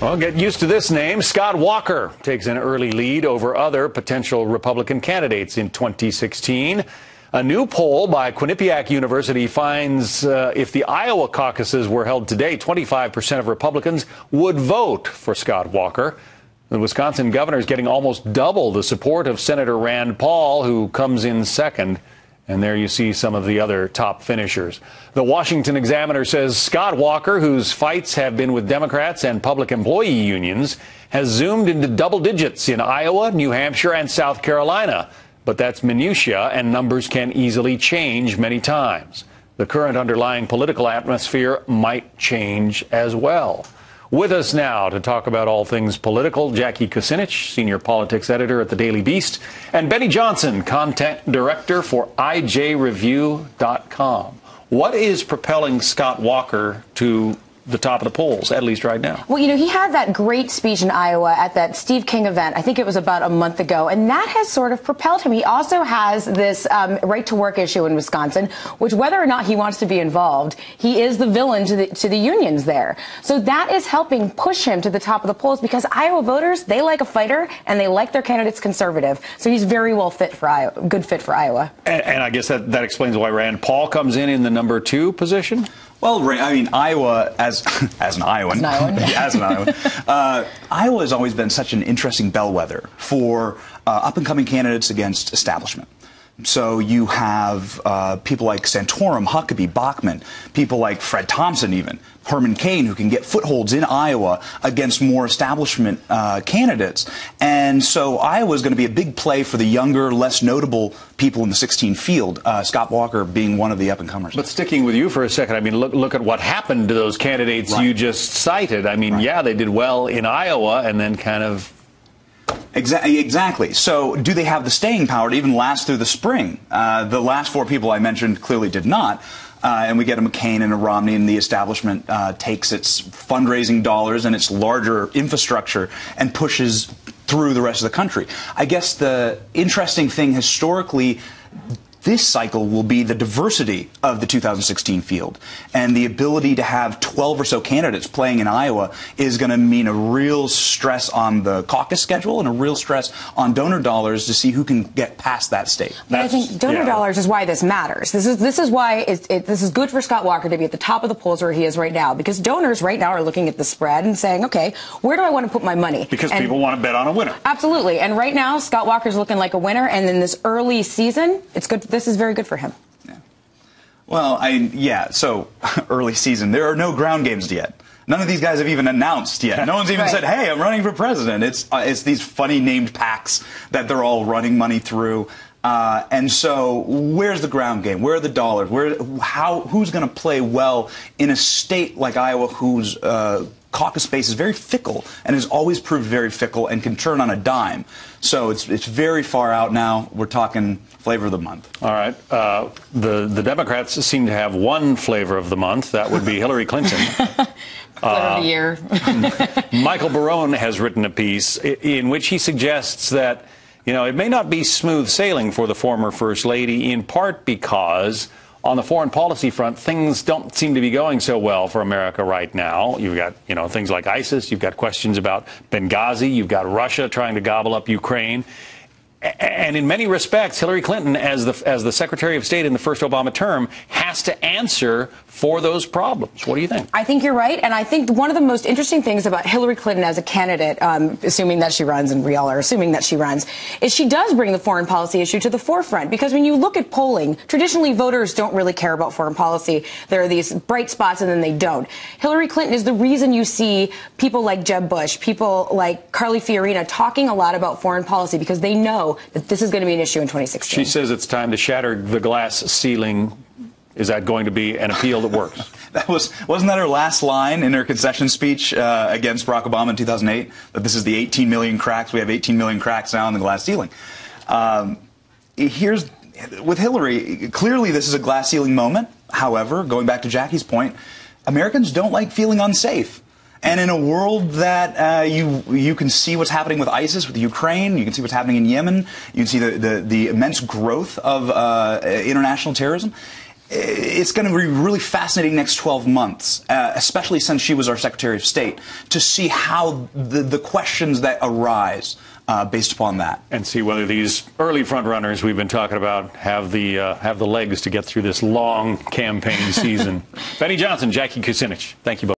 Well, get used to this name. Scott Walker takes an early lead over other potential Republican candidates in 2016. A new poll by Quinnipiac University finds if the Iowa caucuses were held today, 25% of Republicans would vote for Scott Walker. The Wisconsin governor is getting almost double the support of Senator Rand Paul, who comes in second. And there you see some of the other top finishers. The Washington Examiner says Scott Walker, whose fights have been with Democrats and public employee unions, has zoomed into double digits in Iowa, New Hampshire, and South Carolina. But that's minutia, and numbers can easily change many times. The current underlying political atmosphere might change as well. With us now to talk about all things political, Jackie Kucinich, senior politics editor at the Daily Beast, and Benny Johnson, content director for IJReview.com. What is propelling Scott Walker to the top of the polls, at least right now? Well, you know, he had that great speech in Iowa at that Steve King event. I think it was about a month ago, and that has sort of propelled him. He also has this right-to-work issue in Wisconsin, which, whether or not he wants to be involved, he is the villain to the unions there. So that is helping push him to the top of the polls because Iowa voters, they like a fighter, and they like their candidates conservative. So he's very well fit for Iowa, good fit for Iowa. And I guess that explains why Rand Paul comes in the number 2 position? Well, I mean, Iowa, as an Iowan, Iowa has always been such an interesting bellwether for up-and-coming candidates against establishment. So you have people like Santorum, Huckabee, Bachmann, people like Fred Thompson even, Herman Cain, who can get footholds in Iowa against more establishment candidates. And so Iowa is going to be a big play for the younger, less notable people in the 16 field, Scott Walker being one of the up-and-comers. But sticking with you for a second, I mean, look at what happened to those candidates you just cited. I mean, yeah, they did well in Iowa and then kind of... Exactly. So do they have the staying power to even last through the spring? The last 4 people I mentioned clearly did not. And we get a McCain and a Romney, and the establishment takes its fundraising dollars and its larger infrastructure and pushes through the rest of the country. I guess the interesting thing historically this cycle will be the diversity of the 2016 field. And the ability to have 12 or so candidates playing in Iowa is going to mean a real stress on the caucus schedule and a real stress on donor dollars to see who can get past that state. But I think donor dollars is why this matters. This is why this is good for Scott Walker to be at the top of the polls where he is right now, because donors right now are looking at the spread and saying, okay, where do I want to put my money? Because people want to bet on a winner. Absolutely. And right now, Scott Walker's looking like a winner. And in this early season, it's good. This is very good for him. Yeah. Well, so early season, there are no ground games yet. None of these guys have even announced yet. No one's even said, hey, I'm running for president. It's these funny named PACs that they're all running money through. And so where's the ground game? Where are the dollars? Who's going to play well in a state like Iowa whose caucus space is very fickle and has always proved very fickle and can turn on a dime? So it's very far out now. We're talking flavor of the month. All right. The Democrats seem to have one flavor of the month. That would be Hillary Clinton. Flavor of the year. Michael Barone has written a piece in which he suggests that, you know, it may not be smooth sailing for the former First Lady, in part because on the foreign policy front, things don't seem to be going so well for America right now. You've got, you know, things like ISIS. You've got questions about Benghazi. You've got Russia trying to gobble up Ukraine. And in many respects, Hillary Clinton, as the Secretary of State in the first Obama term, has to answer for those problems. What do you think? I think you're right. And I think one of the most interesting things about Hillary Clinton as a candidate, assuming that she runs, and we all are assuming that she runs, is she does bring the foreign policy issue to the forefront. Because when you look at polling, traditionally voters don't really care about foreign policy. There are these bright spots and then they don't. Hillary Clinton is the reason you see people like Jeb Bush, people like Carly Fiorina talking a lot about foreign policy because they know that this is going to be an issue in 2016. She says it's time to shatter the glass ceiling. Is that going to be an appeal that works? Wasn't that her last line in her concession speech against Barack Obama in 2008? That this is the 18 million cracks. We have 18 million cracks now in the glass ceiling. With Hillary, clearly this is a glass ceiling moment. However, going back to Jackie's point, Americans don't like feeling unsafe. And in a world that you can see what's happening with ISIS, with Ukraine, you can see what's happening in Yemen, you can see the immense growth of international terrorism. it's going to be really fascinating next 12 months, especially since she was our Secretary of State, to see how the questions that arise based upon that. And see whether these early front runners we've been talking about have the legs to get through this long campaign season. Benny Johnson, Jackie Kucinich, thank you both.